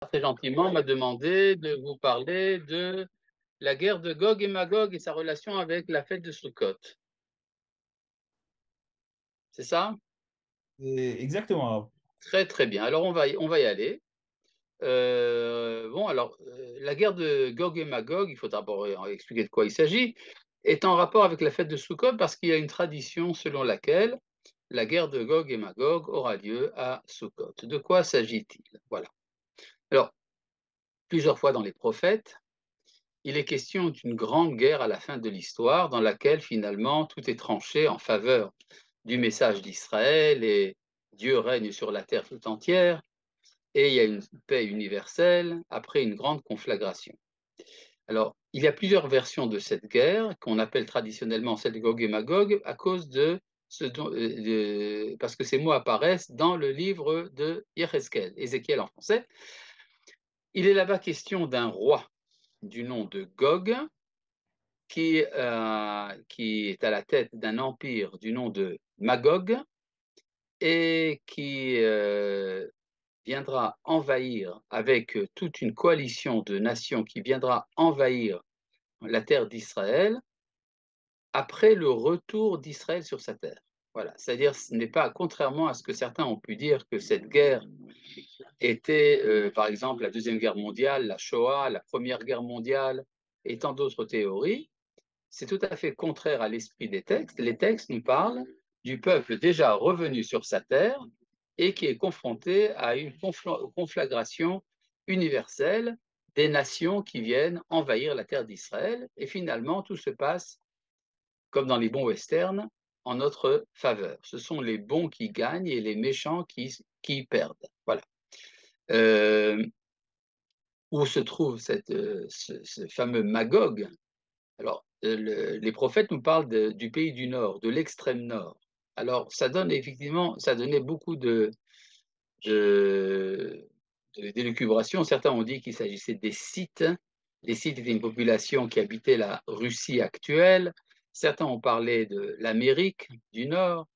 très gentiment m'a demandé de vous parler de la guerre de Gog et Magog et sa relation avec la fête de Sukkot. C'est ça? Exactement. Très très bien. Alors on va y aller. Bon, alors la guerre de Gog et Magog, il faut d'abord expliquer de quoi il s'agit, est en rapport avec la fête de Sukkot parce qu'il y a une tradition selon laquelle la guerre de Gog et Magog aura lieu à Sukkot. De quoi s'agit-il? Voilà. Alors, plusieurs fois dans les prophètes, il est question d'une grande guerre à la fin de l'histoire dans laquelle finalement tout est tranché en faveur du message d'Israël et Dieu règne sur la terre tout entière et il y a une paix universelle après une grande conflagration. Alors, il y a plusieurs versions de cette guerre qu'on appelle traditionnellement celle de Gog et Magog à cause de parce que ces mots apparaissent dans le livre de Yecheskel, Ézéchiel en français. Il est là-bas question d'un roi du nom de Gog qui est à la tête d'un empire du nom de Magog et qui viendra envahir avec toute une coalition de nations qui viendra envahir la terre d'Israël après le retour d'Israël sur sa terre. Voilà, c'est-à-dire ce n'est pas, contrairement à ce que certains ont pu dire, que cette guerre était, par exemple, la Deuxième Guerre mondiale, la Shoah, la Première Guerre mondiale et tant d'autres théories. C'est tout à fait contraire à l'esprit des textes. Les textes nous parlent du peuple déjà revenu sur sa terre et qui est confronté à une conflagration universelle des nations qui viennent envahir la terre d'Israël. Et finalement, tout se passe, comme dans les bons westerns, en notre faveur. Ce sont les bons qui gagnent et les méchants qui perdent. Voilà. Euh, où se trouve ce fameux Magog? Alors, les prophètes nous parlent du pays du Nord, de l'extrême Nord. Alors, ça donne effectivement, ça donnait beaucoup de, d'élucubration. Certains ont dit qu'il s'agissait des Scythes. Les Scythes étaient une population qui habitait la Russie actuelle. Certains ont parlé de l'Amérique du Nord,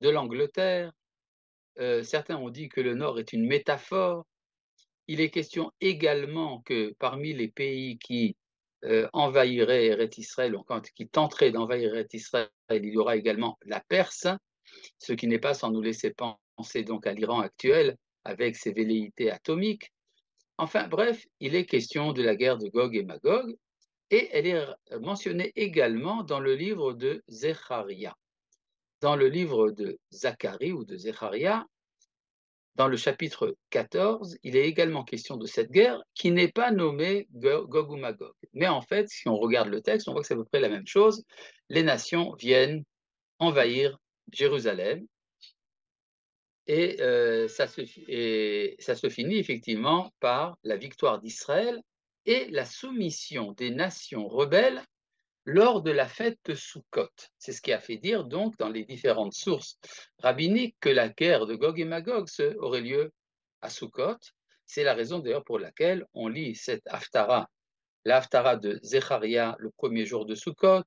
de l'Angleterre. Certains ont dit que le Nord est une métaphore. Il est question également que parmi les pays qui envahiraient Eretz Israël, ou qui tenteraient d'envahir Eretz Israël, il y aura également la Perse, ce qui n'est pas sans nous laisser penser donc à l'Iran actuel avec ses velléités atomiques. Enfin bref, il est question de la guerre de Gog et Magog, et elle est mentionnée également dans le livre de Zecharia. Dans le livre de Zacharie ou de Zecharia, dans le chapitre 14, il est également question de cette guerre qui n'est pas nommée Gog ou Magog. Mais en fait, si on regarde le texte, on voit que c'est à peu près la même chose. Les nations viennent envahir Jérusalem et ça se finit effectivement par la victoire d'Israël et la soumission des nations rebelles lors de la fête de Sukkot. C'est ce qui a fait dire donc dans les différentes sources rabbiniques que la guerre de Gog et Magog aurait lieu à Sukkot. C'est la raison d'ailleurs pour laquelle on lit cette Haftara, la Haftara de Zecharia le premier jour de Sukkot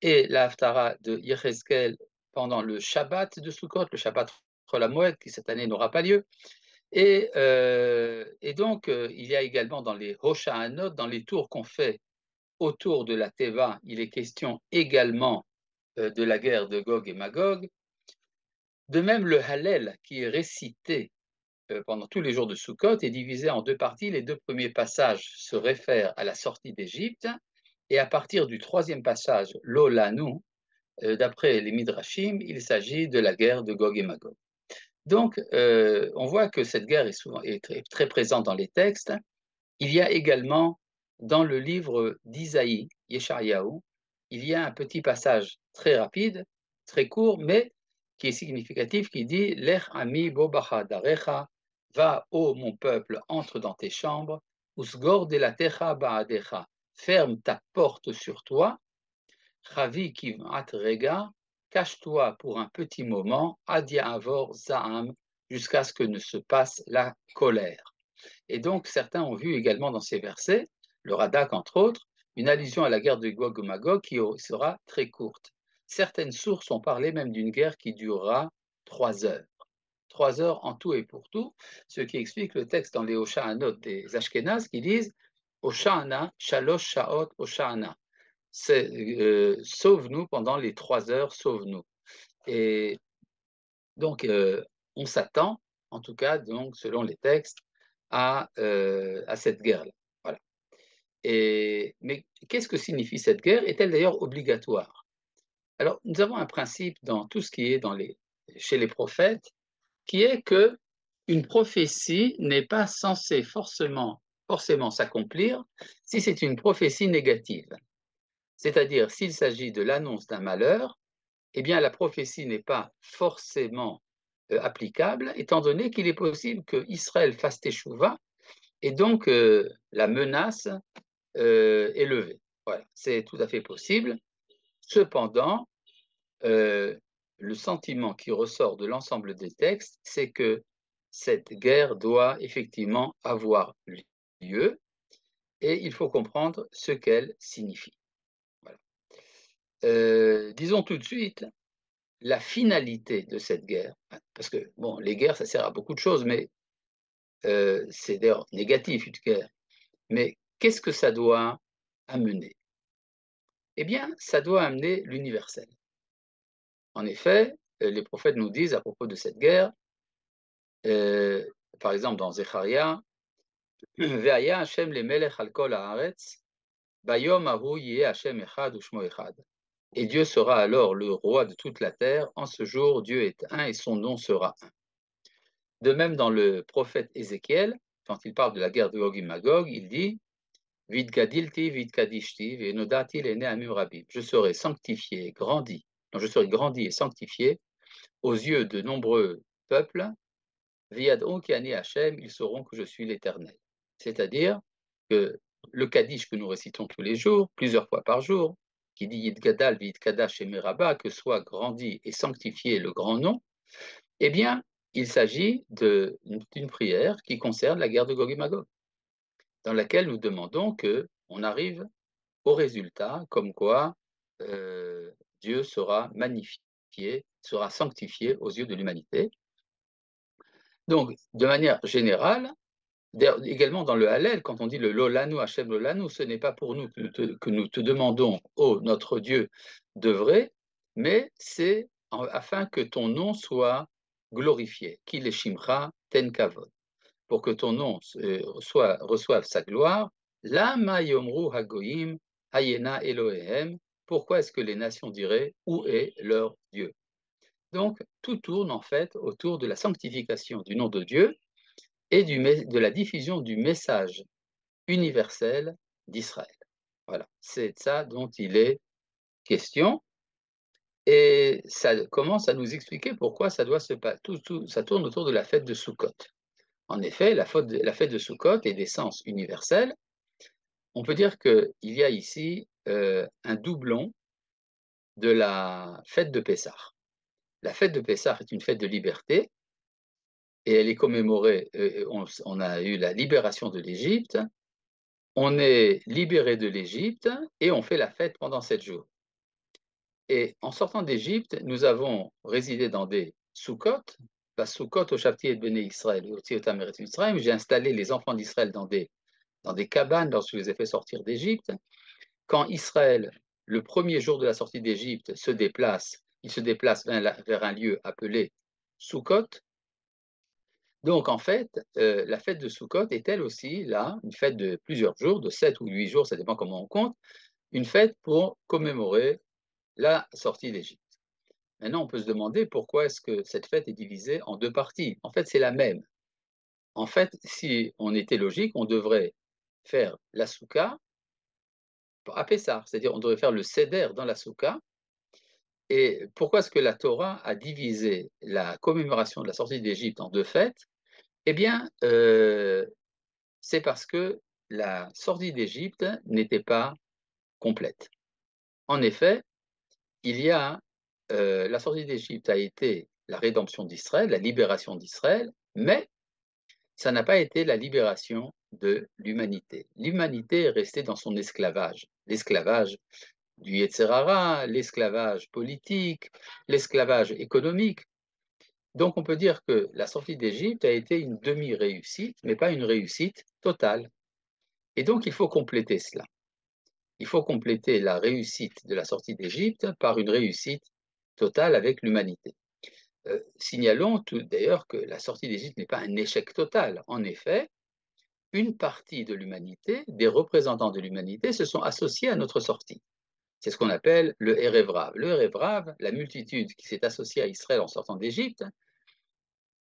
et la Haftara de Yechezkel pendant le Shabbat de Sukkot, le Shabbat la Moed qui cette année n'aura pas lieu. Et donc, il y a également dans les Hoshahanot, dans les tours qu'on fait autour de la Teva, il est question également de la guerre de Gog et Magog. De même, le Hallel, qui est récité pendant tous les jours de Sukkot, est divisé en deux parties. Les deux premiers passages se réfèrent à la sortie d'Égypte, et à partir du troisième passage, l'Olanu, d'après les Midrashim, il s'agit de la guerre de Gog et Magog. Donc, on voit que cette guerre est très, très présente dans les textes. Il y a également dans le livre d'Isaïe, Yeshayahu, il y a un petit passage très rapide, très court, mais qui est significatif, qui dit Lech ami bo bachadarecha, va, ô mon peuple, entre dans tes chambres, usgor de la techa ba'adecha, ferme ta porte sur toi, chavi kiv'at rega, cache-toi pour un petit moment, adia avor za'am, jusqu'à ce que ne se passe la colère. Et donc, certains ont vu également dans ces versets, le Radak entre autres, une allusion à la guerre de Gog et Magog qui sera très courte. Certaines sources ont parlé même d'une guerre qui durera 3 heures. 3 heures en tout et pour tout, ce qui explique le texte dans les Hosha'anot des Ashkénazes qui disent Hosha'ana, Shalosh Sha'ot Hosha'ana. C'est sauve-nous pendant les 3 heures, sauve-nous. Et donc, on s'attend, en tout cas, donc, selon les textes, à cette guerre-là. Voilà. Mais qu'est-ce que signifie cette guerre? Est-elle d'ailleurs obligatoire? Alors, nous avons un principe dans tout ce qui est chez les prophètes, qui est que une prophétie n'est pas censée forcément s'accomplir si c'est une prophétie négative. C'est-à-dire, s'il s'agit de l'annonce d'un malheur, eh bien, la prophétie n'est pas forcément applicable, étant donné qu'il est possible qu'Israël fasse teshuva, et donc la menace est levée. Voilà, c'est tout à fait possible. Cependant, le sentiment qui ressort de l'ensemble des textes, c'est que cette guerre doit effectivement avoir lieu, et il faut comprendre ce qu'elle signifie. Voilà. Disons tout de suite la finalité de cette guerre, parce que bon, les guerres, ça sert à beaucoup de choses, mais c'est d'ailleurs négatif une guerre. Mais qu'est-ce que ça doit amener? Eh bien, ça doit amener l'universel. En effet, les prophètes nous disent à propos de cette guerre, euh, par exemple dans Zecharia, Ve'aya Hashem lemelech al kol haaretz, bayom ahu yeh Hashem echad ushmo echad. Et Dieu sera alors le roi de toute la terre. En ce jour, Dieu est un et son nom sera un. De même, dans le prophète Ézéchiel, quand il parle de la guerre de Gog et Magog, il dit Vidgadilti, vidgadishti, venodati lene amim rabim. Je serai sanctifié, grandi. Donc, je serai grandi et sanctifié aux yeux de nombreux peuples. Viadon ki ani Hachem, ils sauront que je suis l'Éternel. C'est-à-dire que le Kaddish que nous récitons tous les jours, plusieurs fois par jour, qui dit Yidgadal, Yidkadash et Meraba, que soit grandi et sanctifié le grand nom, eh bien, il s'agit d'une prière qui concerne la guerre de Gog et Magog, dans laquelle nous demandons qu'on arrive au résultat, comme quoi Dieu sera magnifié, sera sanctifié aux yeux de l'humanité. Donc, de manière générale, également dans le Hallel, quand on dit le Lolanu, Hachem Lolanu, ce n'est pas pour nous que nous te demandons, ô notre Dieu, d'œuvrer, mais c'est afin que ton nom soit glorifié, qu'il est Shimcha ten kavod, pour que ton nom reçoive sa gloire. Lama yomru hagoyim hayena Elohehem. Pourquoi est-ce que les nations diraient où est leur Dieu? Donc, tout tourne en fait autour de la sanctification du nom de Dieu et de la diffusion du message universel d'Israël. Voilà, c'est de ça dont il est question. Et ça commence à nous expliquer pourquoi ça doit se passer. Ça tourne autour de la fête de Sukkot. En effet, la fête de Sukkot est d'essence universelle. On peut dire qu'il y a ici un doublon de la fête de Pessah. La fête de Pessah est une fête de liberté et elle est commémorée, on a eu la libération de l'Égypte, on est libéré de l'Égypte et on fait la fête pendant 7 jours. Et en sortant d'Égypte, nous avons résidé dans des Sukkot, la Sukkot au Shabti et Béné Israël, au Tiotam et Israël. J'ai installé les enfants d'Israël dans des cabanes lorsque je les ai fait sortir d'Égypte. Quand Israël, le premier jour de la sortie d'Égypte, se déplace, il se déplace vers un lieu appelé Sukkot. Donc, en fait, la fête de Sukkot est elle aussi, là, une fête de plusieurs jours, de 7 ou 8 jours, ça dépend comment on compte, une fête pour commémorer la sortie d'Égypte. Maintenant, on peut se demander pourquoi est-ce que cette fête est divisée en deux parties. En fait, c'est la même. En fait, si on était logique, on devrait faire la soukha à Pessah, c'est-à-dire on devrait faire le seder dans la soukha. Et pourquoi est-ce que la Torah a divisé la commémoration de la sortie d'Égypte en deux fêtes? Eh bien, c'est parce que la sortie d'Égypte n'était pas complète. En effet, la sortie d'Égypte a été la rédemption d'Israël, la libération d'Israël, mais ça n'a pas été la libération de l'humanité. L'humanité est restée dans son esclavage, l'esclavage du Yetzer Hara, l'esclavage politique, l'esclavage économique. Donc on peut dire que la sortie d'Égypte a été une demi-réussite, mais pas une réussite totale. Et donc il faut compléter cela. Il faut compléter la réussite de la sortie d'Égypte par une réussite totale avec l'humanité. Signalons tout d'ailleurs que la sortie d'Égypte n'est pas un échec total. En effet, une partie de l'humanité, des représentants de l'humanité, se sont associés à notre sortie. C'est ce qu'on appelle le Erev Rav. Le Erev Rav, la multitude qui s'est associée à Israël en sortant d'Égypte,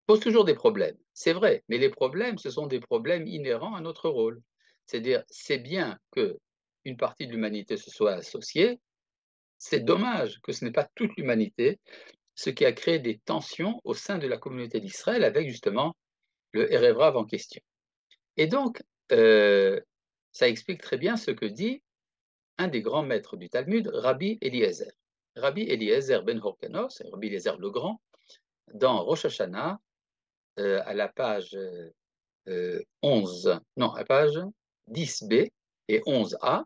pose toujours des problèmes. C'est vrai, mais les problèmes, ce sont des problèmes inhérents à notre rôle. C'est-à-dire, c'est bien qu'une partie de l'humanité se soit associée, c'est dommage que ce n'est pas toute l'humanité, ce qui a créé des tensions au sein de la communauté d'Israël avec justement le Erev Rav en question. Et donc, ça explique très bien ce que dit un des grands maîtres du Talmud, Rabbi Eliezer. Rabbi Eliezer ben Horkanos, Rabbi Eliezer le Grand, dans Rosh Hashanah, à la page 11, non, à la page 10b et 11a,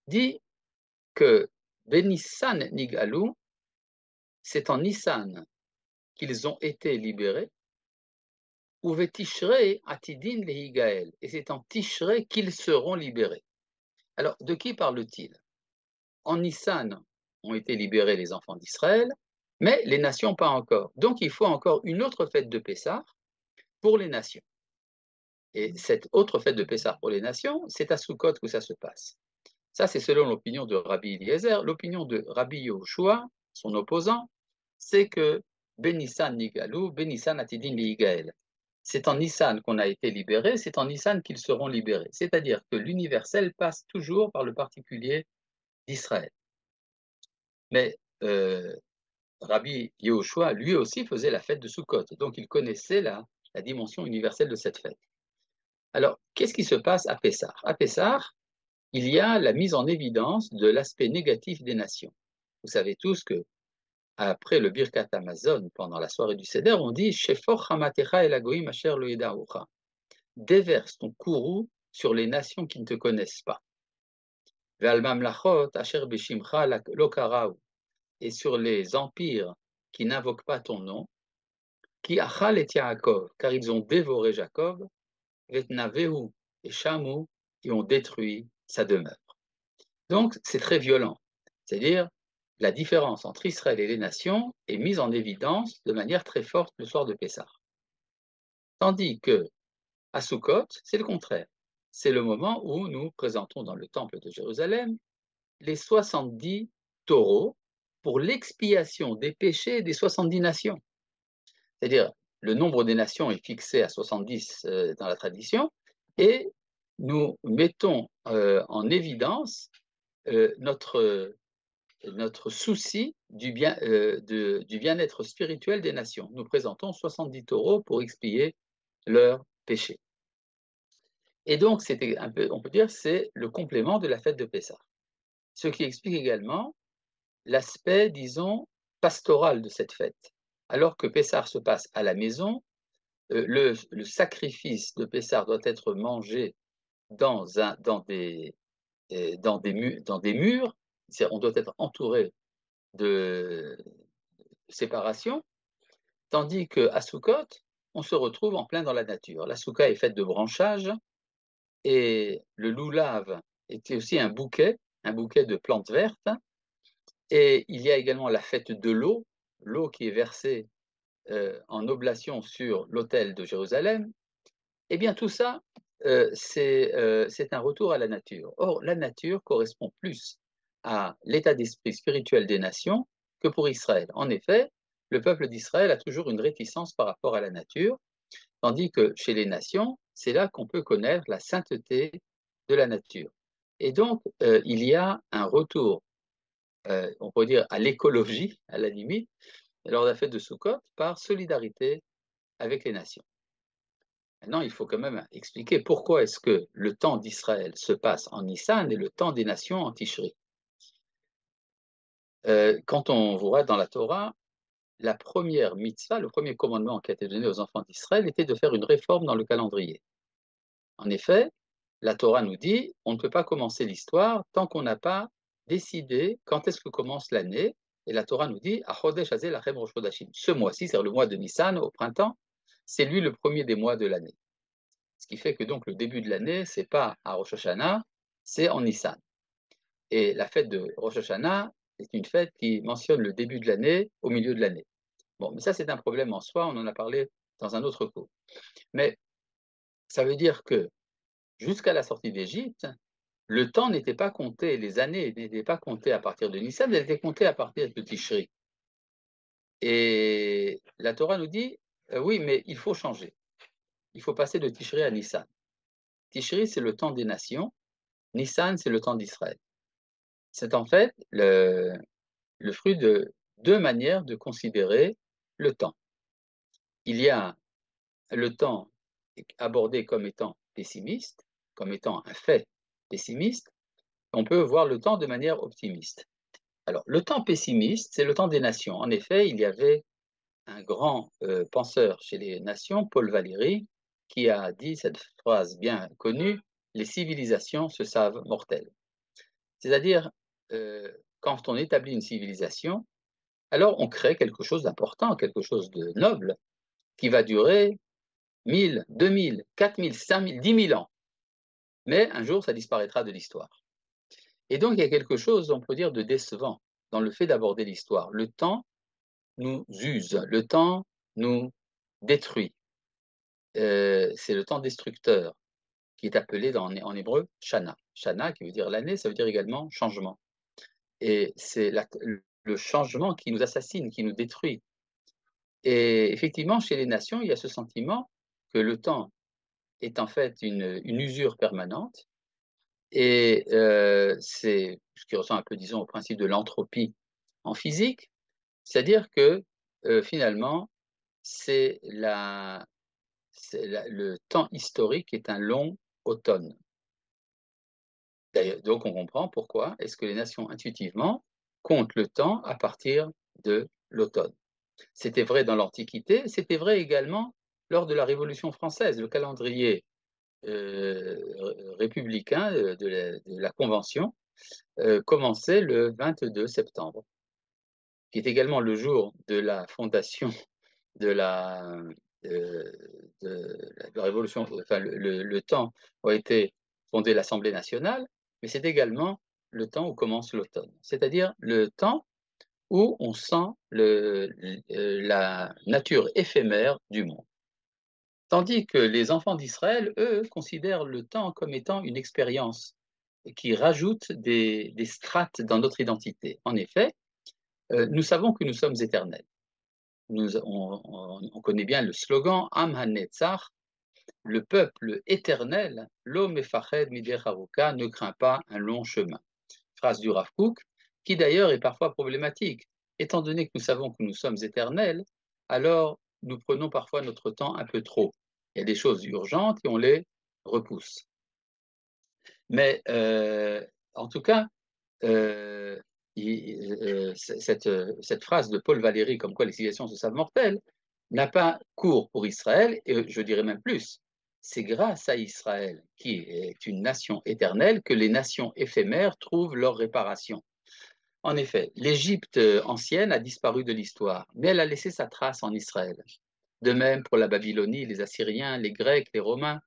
dit que Benissan Nigalou, c'est en Nissan qu'ils ont été libérés, ou Vetishrei Atidin Lehigael, et c'est en Tishrei qu'ils seront libérés. Alors, de qui parle-t-il? En Nissan ont été libérés les enfants d'Israël, mais les nations pas encore. Donc, il faut encore une autre fête de Pessah pour les nations. Et cette autre fête de Pessah pour les nations, c'est à Sukkot que ça se passe. Ça, c'est selon l'opinion de Rabbi Eliezer. L'opinion de Rabbi Yehoshua, son opposant, c'est que Benissan Nigalou, Benissan Atidin Ligael. C'est en Nissan qu'on a été libérés, c'est en Nissan qu'ils seront libérés. C'est-à-dire que l'universel passe toujours par le particulier d'Israël. Mais Rabbi Yehoshua, lui aussi, faisait la fête de Sukkot, donc il connaissait la dimension universelle de cette fête. Alors, qu'est-ce qui se passe à Pessah? À Pessah, il y a la mise en évidence de l'aspect négatif des nations. Vous savez tous que après le Birkat Hamazon, pendant la soirée du Seder, on dit Shefor Hamatecha el Agoim asher lo yeda'ucha. Déverse ton courroux sur les nations qui ne te connaissent pas. Ve'al mamlachot asher beshimcha lo kara'u. Et sur les empires qui n'invoquent pas ton nom, qui achal et Yaakov, car ils ont dévoré Jacob, vetnavehu et Shamu, qui ont détruit sa demeure. Donc, c'est très violent. C'est-à-dire, la différence entre Israël et les nations est mise en évidence de manière très forte le soir de Pessah. Tandis que à Sukkot, c'est le contraire. C'est le moment où nous présentons dans le temple de Jérusalem les 70 taureaux pour l'expiation des péchés des 70 nations. C'est-à-dire, le nombre des nations est fixé à 70 dans la tradition, et nous mettons en évidence notre souci du bien-être spirituel des nations. Nous présentons 70 taureaux pour expier leurs péchés. Et donc, c'était un peu, on peut dire, c'est le complément de la fête de Pessah. Ce qui explique également l'aspect, disons, pastoral de cette fête. Alors que Pessah se passe à la maison, le sacrifice de Pessah doit être mangé dans des murs, on doit être entouré de séparation, tandis qu'à Sukkot, on se retrouve en plein dans la nature. La soukha est faite de branchages, et le loulav était aussi un bouquet de plantes vertes, et il y a également la fête de l'eau qui est versée en oblation sur l'autel de Jérusalem. Eh bien, tout ça, c'est un retour à la nature. Or, la nature correspond plus à l'état d'esprit spirituel des nations que pour Israël. En effet, le peuple d'Israël a toujours une réticence par rapport à la nature, tandis que chez les nations, c'est là qu'on peut connaître la sainteté de la nature. Et donc, il y a un retour, on pourrait dire, à l'écologie, à la limite, lors de la fête de Sukkot, par solidarité avec les nations. Maintenant, il faut quand même expliquer pourquoi est-ce que le temps d'Israël se passe en Nissan et le temps des nations en Tishri. Quand on voit dans la Torah, la première mitzvah, le premier commandement qui a été donné aux enfants d'Israël était de faire une réforme dans le calendrier. En effet, la Torah nous dit, on ne peut pas commencer l'histoire tant qu'on n'a pas décidé quand est-ce que commence l'année, Et la Torah nous dit, Achodesh Hazel Lachem Rosh Chodashim. Ce mois-ci, c'est le mois de Nissan, au printemps, c'est lui le premier des mois de l'année. Ce qui fait que donc le début de l'année, c'est pas à Rosh Hashanah, c'est en Nissan. Et la fête de Rosh Hashanah est une fête qui mentionne le début de l'année au milieu de l'année. Bon, mais ça, c'est un problème en soi, on en a parlé dans un autre cours. Mais ça veut dire que jusqu'à la sortie d'Égypte, le temps n'était pas compté, les années n'étaient pas comptées à partir de Nissan, elles étaient comptées à partir de Tishri. Et la Torah nous dit, oui, mais il faut changer. Il faut passer de Tishri à Nissan. Tishri, c'est le temps des nations. Nissan, c'est le temps d'Israël. C'est en fait le fruit de deux manières de considérer le temps. Il y a le temps abordé comme étant pessimiste, comme étant un fait pessimiste. On peut voir le temps de manière optimiste. Alors, le temps pessimiste, c'est le temps des nations. En effet, il y avait un grand penseur chez les nations, Paul Valéry, qui a dit cette phrase bien connue, les civilisations se savent mortelles. C'est-à-dire, quand on établit une civilisation, alors on crée quelque chose d'important, quelque chose de noble, qui va durer 1000, 2000, 4000, 5000, 10 000 ans. Mais un jour, ça disparaîtra de l'histoire. Et donc, il y a quelque chose, on peut dire, de décevant dans le fait d'aborder l'histoire. Le temps nous use, le temps nous détruit. C'est le temps destructeur qui est appelé en hébreu Shana. Shana, qui veut dire l'année, ça veut dire également changement. Et c'est le changement qui nous assassine, qui nous détruit. Et effectivement, chez les nations, il y a ce sentiment que le temps est en fait une usure permanente. Et c'est ce qui ressemble un peu, disons, au principe de l'entropie en physique, c'est-à-dire que finalement, c'est le temps historique est un long automne. D'ailleurs, donc on comprend pourquoi est-ce que les nations intuitivement comptent le temps à partir de l'automne. C'était vrai dans l'Antiquité, c'était vrai également lors de la Révolution française. Le calendrier républicain de la Convention commençait le 22 septembre, qui est également le jour de la fondation de la, de, de la Révolution, enfin le temps où a été fondée l'Assemblée nationale, mais c'est également le temps où commence l'automne, c'est-à-dire le temps où on sent la nature éphémère du monde. Tandis que les enfants d'Israël, eux, considèrent le temps comme étant une expérience qui rajoute des strates dans notre identité. En effet, nous savons que nous sommes éternels. On connaît bien le slogan Am HaNetzach, le peuple éternel, l'homme efached midei haruka, ne craint pas un long chemin. Phrase du Rav Kook, qui d'ailleurs est parfois problématique. Étant donné que nous savons que nous sommes éternels, alors nous prenons parfois notre temps un peu trop. Il y a des choses urgentes et on les repousse. Mais en tout cas, cette phrase de Paul Valéry, comme quoi les civilisations se savent mortelles, n'a pas cours pour Israël, et je dirais même plus. C'est grâce à Israël, qui est une nation éternelle, que les nations éphémères trouvent leur réparation. En effet, l'Égypte ancienne a disparu de l'histoire, mais elle a laissé sa trace en Israël. De même pour la Babylonie, les Assyriens, les Grecs, les Romains.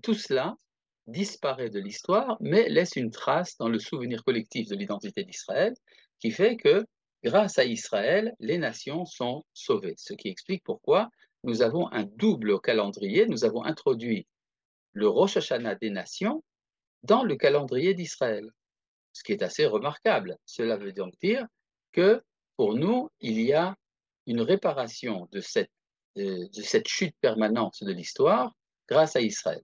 Tout cela disparaît de l'histoire, mais laisse une trace dans le souvenir collectif de l'identité d'Israël, qui fait que, grâce à Israël, les nations sont sauvées. Ce qui explique pourquoi nous avons un double calendrier. Nous avons introduit le Rosh Hashanah des nations dans le calendrier d'Israël, ce qui est assez remarquable. Cela veut donc dire que, pour nous, il y a une réparation de cette chute permanente de l'histoire grâce à Israël.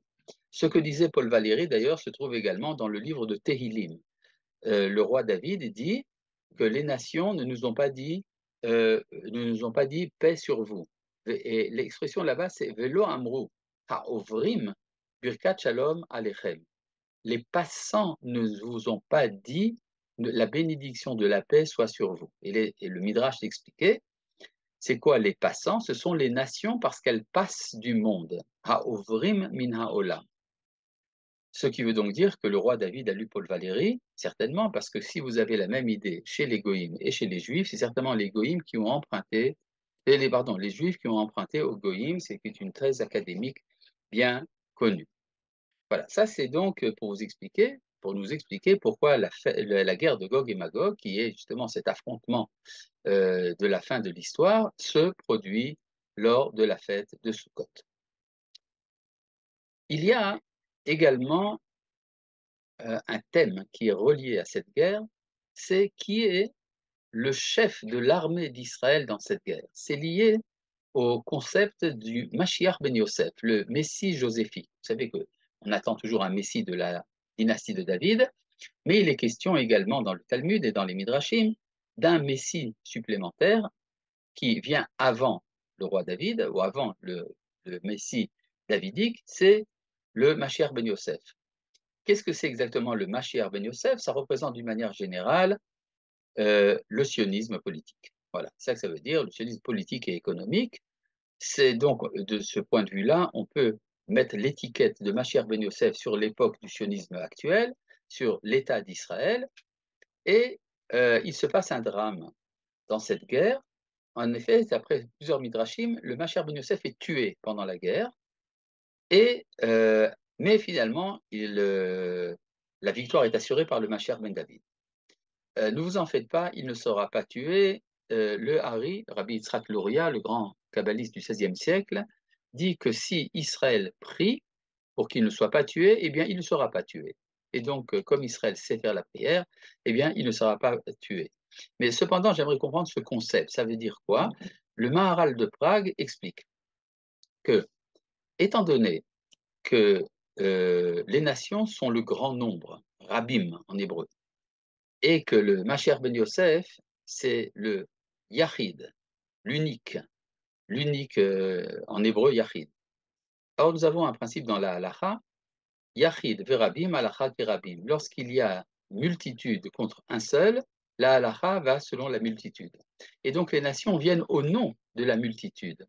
Ce que disait Paul Valéry, d'ailleurs, se trouve également dans le livre de Tehillim. Le roi David dit que les nations ne nous ont pas dit paix sur vous. Et l'expression là-bas, c'est Velo Amru, Ha'ovrim, Birkat Shalom Alechem. Les passants ne vous ont pas dit la bénédiction de la paix soit sur vous. Et le Midrash l'expliquait. C'est quoi les passants? Ce sont les nations parce qu'elles passent du monde. Ha'ovrim min ha'olam. Ce qui veut donc dire que le roi David a lu Paul Valéry, certainement, parce que si vous avez la même idée chez les goïms et chez les juifs, c'est certainement les goïms qui ont emprunté, les juifs qui ont emprunté aux goïms, c'est une thèse académique bien connue. Voilà, ça c'est donc pour nous expliquer pourquoi la guerre de Gog et Magog, qui est justement cet affrontement de la fin de l'histoire, se produit lors de la fête de Sukkot. Il y a également un thème qui est relié à cette guerre, c'est qui est le chef de l'armée d'Israël dans cette guerre. C'est lié au concept du Mashiach ben Yosef, le Messie joséphique. Vous savez qu'on attend toujours un Messie de la dynastie de David, mais il est question également dans le Talmud et dans les Midrashim d'un Messie supplémentaire qui vient avant le roi David ou avant le Messie davidique, c'est le Mashiach ben Yosef. Qu'est-ce que c'est exactement le Mashiach ben Yosef? Ça représente d'une manière générale le sionisme politique. Voilà, c'est ça que ça veut dire, le sionisme politique et économique. C'est donc, de ce point de vue-là, on peut mettre l'étiquette de Mashiach ben Yosef sur l'époque du sionisme actuel, sur l'État d'Israël, et il se passe un drame dans cette guerre. En effet, d'après plusieurs midrashim, le Mashiach ben Yosef est tué pendant la guerre, et, mais finalement, la victoire est assurée par le Mashiach ben David. Ne vous en faites pas, il ne sera pas tué. Le Hari, Rabbi Yitzhak Luria, le grand kabbaliste du XVIe siècle, dit que si Israël prie pour qu'il ne soit pas tué, eh bien, il ne sera pas tué. Et donc, comme Israël sait faire la prière, eh bien, il ne sera pas tué. Mais cependant, j'aimerais comprendre ce concept. Ça veut dire quoi? Le Maharal de Prague explique que, étant donné que les nations sont le grand nombre, Rabim en hébreu, et que le Mashiach ben Yosef, c'est le Yachid, l'unique, en hébreu Yachid. Or, nous avons un principe dans la halacha, Yachid verabim, halacha verabim. Lorsqu'il y a multitude contre un seul, la halacha va selon la multitude. Et donc, les nations viennent au nom de la multitude.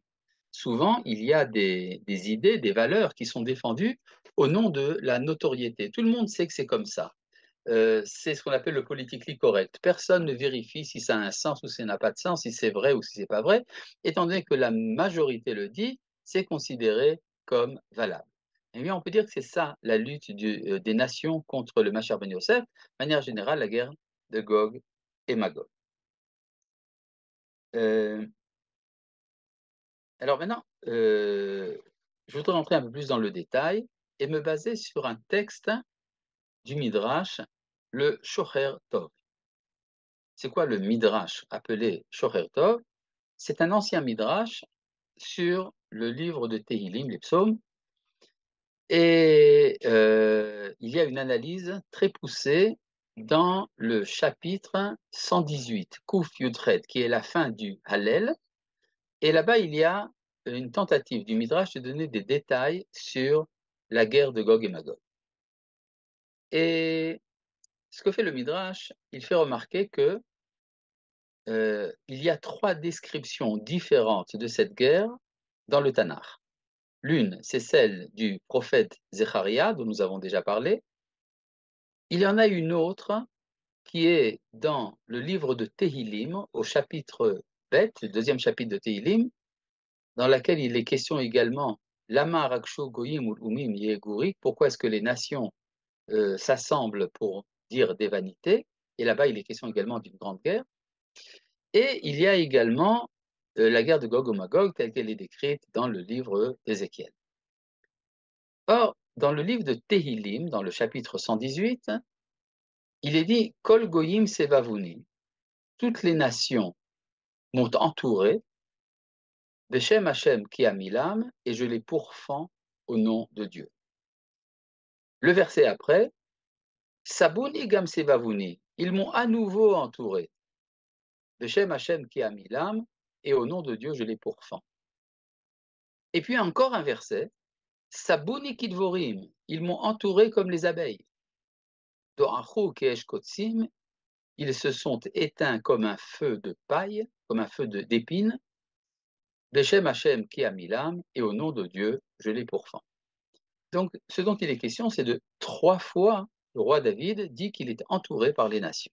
Souvent, il y a des idées, des valeurs qui sont défendues au nom de la notoriété. Tout le monde sait que c'est comme ça. C'est ce qu'on appelle le politically correct. Personne ne vérifie si ça a un sens ou si ça n'a pas de sens, si c'est vrai ou si c'est pas vrai. Étant donné que la majorité le dit, c'est considéré comme valable. Eh bien, on peut dire que c'est ça la lutte des nations contre le Mashiach ben Yosef, de manière générale, la guerre de Gog et Magog. Euh, alors maintenant, je voudrais rentrer un peu plus dans le détail et me baser sur un texte du Midrash, le Shocher Tov. C'est quoi le Midrash appelé Shocher Tov? C'est un ancien Midrash sur le livre de Tehillim, les psaumes, et il y a une analyse très poussée dans le chapitre 118, Kouf Yudchet, qui est la fin du Hallel, et là-bas il y a une tentative du Midrash de donner des détails sur la guerre de Gog et Magog. Et ce que fait le Midrash, il fait remarquer que il y a 3 descriptions différentes de cette guerre dans le Tanakh. L'une, c'est celle du prophète Zecharia, dont nous avons déjà parlé. Il y en a une autre qui est dans le livre de Tehillim, au chapitre Bet, le deuxième chapitre de Tehillim, dans laquelle il est question également Lama Rakshu Goyim Umim Yegurik, pourquoi est-ce que les nations s'assemblent pour dire des vanités, et là-bas il est question également d'une grande guerre. Et il y a également la guerre de Gog et Magog telle qu'elle est décrite dans le livre d'Ézéchiel. Or, dans le livre de Tehillim, dans le chapitre 118, il est dit « Kol goyim sevavuni » toutes les nations m'ont entouré, « Beshem Hashem ki amilam » et je les pourfends au nom de Dieu. Le verset après, « Sabuni gam sevavuni » ils m'ont à nouveau entouré, « Beshem Hashem ki amilam » et au nom de Dieu je les pourfends. Et puis encore un verset, Sabuni kidvorim, ils m'ont entouré comme les abeilles. Do'achu ke'esh kotsim, ils se sont éteints comme un feu de paille, comme un feu d'épine. Beshem Hashem ki amilam, et au nom de Dieu, je les pourfends. Donc, ce dont il est question, c'est de 3 fois, le roi David dit qu'il est entouré par les nations.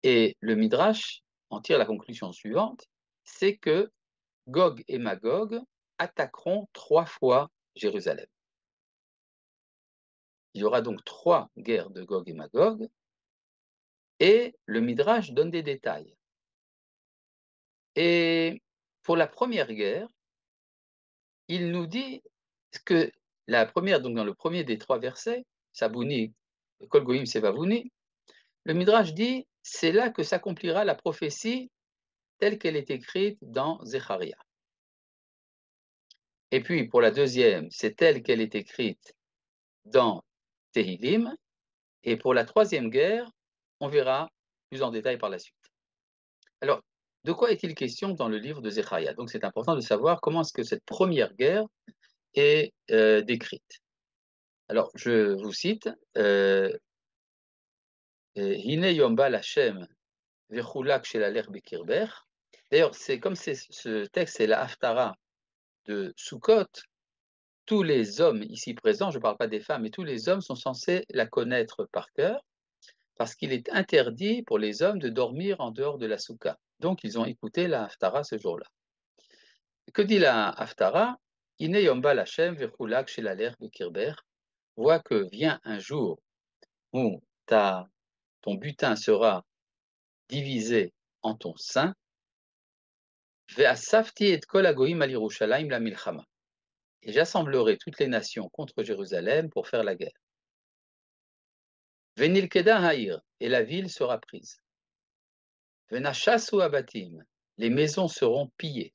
Et le Midrash en tire la conclusion suivante, c'est que Gog et Magog attaqueront 3 fois Jérusalem. Il y aura donc 3 guerres de Gog et Magog, et le Midrash donne des détails. Et pour la première guerre, il nous dit que la première, donc dans le premier des 3 versets, Sabouni, Kol Goïm Sevavouni, le Midrash dit, c'est là que s'accomplira la prophétie telle qu'elle est écrite dans Zecharia. Et puis pour la deuxième, c'est telle qu'elle est écrite dans Tehilim. Et pour la troisième guerre, on verra plus en détail par la suite. Alors, de quoi est-il question dans le livre de Zecharia? Donc c'est important de savoir comment est-ce que cette première guerre est décrite. Alors, je vous cite, Hine yom ba Hashem vechulak shelalech bekirber. D'ailleurs, c'est comme ce texte, c'est la Haftara de Sukkot. Tous les hommes ici présents, je ne parle pas des femmes, mais tous les hommes sont censés la connaître par cœur, parce qu'il est interdit pour les hommes de dormir en dehors de la soukha. Donc, ils ont écouté la Haftara ce jour-là. Que dit la Haftara? Ine yom ba Hashem vechulak shelalech bekirber. Vois que vient un jour où ton butin sera divisé en ton sein. Ve'asafti et kol hagoyim al Yerushalayim la milchama. Et j'assemblerai toutes les nations contre Jérusalem pour faire la guerre. Venilkeda ha'ir, et la ville sera prise. Venashasu abatim, les maisons seront pillées.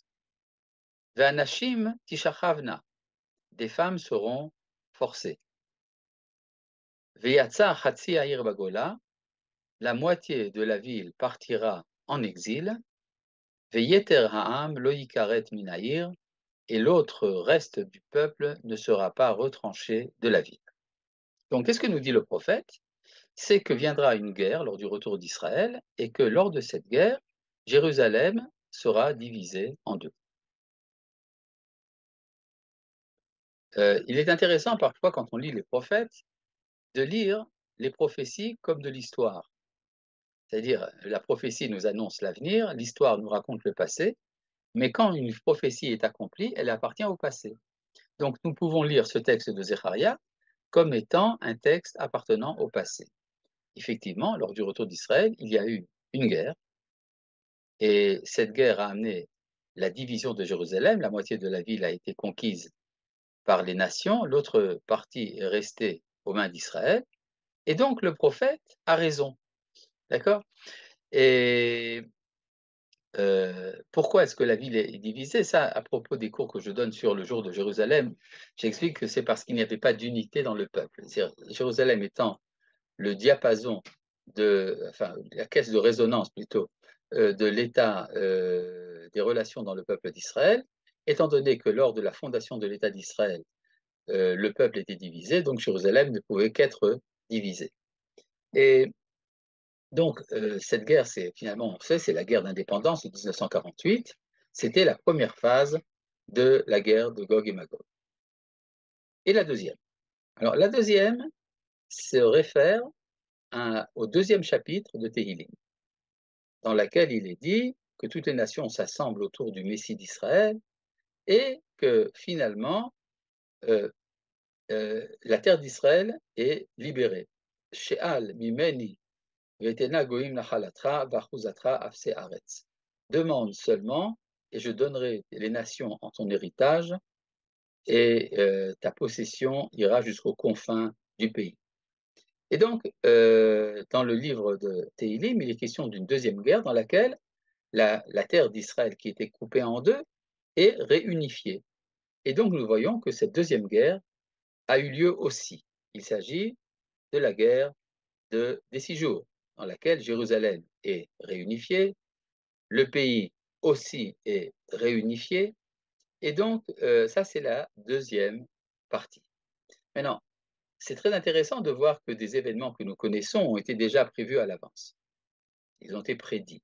Ve'anashim tishachavna, des femmes seront forcées. Ve'yatsa chatzi ha'ir bagola, la moitié de la ville partira en exil. Ve'yeter ha'am lo yikaret minahir, et l'autre reste du peuple ne sera pas retranché de la ville. Donc, qu'est-ce que nous dit le prophète? C'est que viendra une guerre lors du retour d'Israël et que lors de cette guerre, Jérusalem sera divisée en 2. Il est intéressant parfois, quand on lit les prophètes, de lire les prophéties comme de l'histoire. C'est-à-dire, la prophétie nous annonce l'avenir, l'histoire nous raconte le passé, mais quand une prophétie est accomplie, elle appartient au passé. Donc, nous pouvons lire ce texte de Zecharia comme étant un texte appartenant au passé. Effectivement, lors du retour d'Israël, il y a eu une guerre, et cette guerre a amené la division de Jérusalem. La moitié de la ville a été conquise par les nations, l'autre partie est restée aux mains d'Israël, et donc le prophète a raison, d'accord? Et pourquoi est-ce que la ville est divisée? Ça, à propos des cours que je donne sur le jour de Jérusalem, j'explique que c'est parce qu'il n'y avait pas d'unité dans le peuple. Jérusalem étant le diapason enfin, la caisse de résonance plutôt, de l'état des relations dans le peuple d'Israël, étant donné que lors de la fondation de l'État d'Israël, le peuple était divisé, donc Jérusalem ne pouvait qu'être divisée. Et donc, cette guerre, c'est finalement, on sait, c'est la guerre d'indépendance de 1948. C'était la première phase de la guerre de Gog et Magog. Et la deuxième. Alors, la deuxième se réfère au deuxième chapitre de Tehilim, dans laquelle il est dit que toutes les nations s'assemblent autour du Messie d'Israël et que finalement, la terre d'Israël est libérée. She'al mimeni vetena goim nachalatra vachuzatra afse aretz. Demande seulement, et je donnerai les nations en ton héritage, et ta possession ira jusqu'aux confins du pays. Et donc, dans le livre de Tehilim, il est question d'une deuxième guerre dans laquelle la terre d'Israël, qui était coupée en deux, est réunifiée. Et donc, nous voyons que cette deuxième guerre a eu lieu aussi. Il s'agit de la guerre des 6 jours, dans laquelle Jérusalem est réunifiée, le pays aussi est réunifié, et donc, ça, c'est la deuxième partie. Maintenant, c'est très intéressant de voir que des événements que nous connaissons ont été déjà prévus à l'avance. Ils ont été prédits.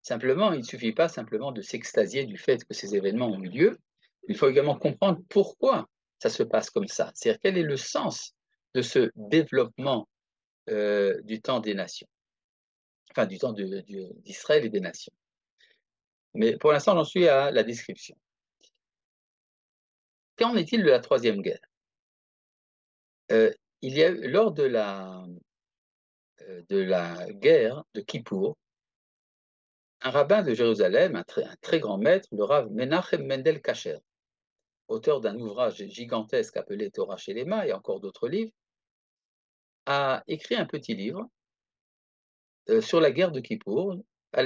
Simplement, il ne suffit pas simplement de s'extasier du fait que ces événements ont eu lieu. Il faut également comprendre pourquoi ça se passe comme ça? C'est-à-dire, quel est le sens de ce développement du temps des nations? Enfin, du temps d'Israël et des nations. Mais pour l'instant, j'en suis à la description. Qu'en est-il de la Troisième Guerre? Il y a eu, lors de la guerre de Kippour, un rabbin de Jérusalem, un très grand maître, le Rav Menachem Mendel Kasher, auteur d'un ouvrage gigantesque appelé Torah Shelema et encore d'autres livres, a écrit un petit livre sur la guerre de Kippour,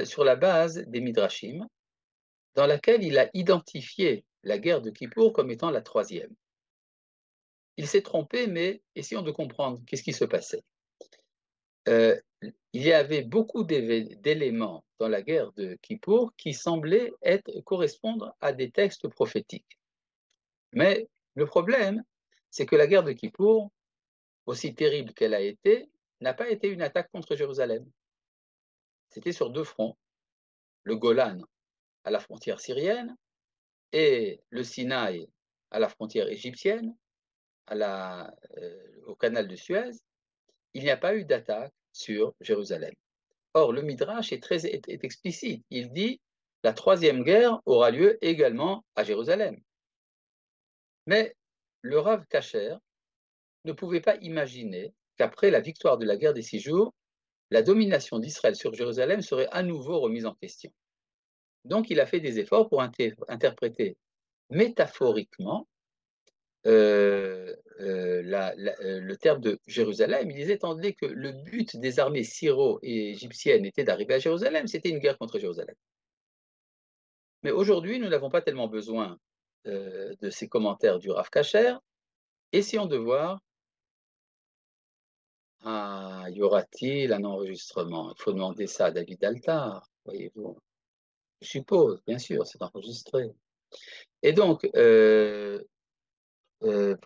sur la base des Midrashim, dans laquelle il a identifié la guerre de Kippour comme étant la troisième. Il s'est trompé, mais essayons de comprendre qu'est-ce qui se passait. Il y avait beaucoup d'éléments dans la guerre de Kippour qui semblaient correspondre à des textes prophétiques. Mais le problème, c'est que la guerre de Kippour, aussi terrible qu'elle a été, n'a pas été une attaque contre Jérusalem. C'était sur deux fronts, le Golan à la frontière syrienne et le Sinaï à la frontière égyptienne, au canal de Suez. Il n'y a pas eu d'attaque sur Jérusalem. Or, le Midrash est explicite. Il dit la troisième guerre aura lieu également à Jérusalem. Mais le Rav Kasher ne pouvait pas imaginer qu'après la victoire de la guerre des 6 jours, la domination d'Israël sur Jérusalem serait à nouveau remise en question. Donc, il a fait des efforts pour interpréter métaphoriquement le terme de Jérusalem. Il disait, étant donné que le but des armées syro et égyptiennes était d'arriver à Jérusalem, c'était une guerre contre Jérusalem. Mais aujourd'hui, nous n'avons pas tellement besoin de ces commentaires du Rav Kasher. Essayons de voir, y aura-t-il un enregistrement? Il faut demander ça à David Altar, voyez-vous. Je suppose, bien sûr, c'est enregistré. Et donc, pour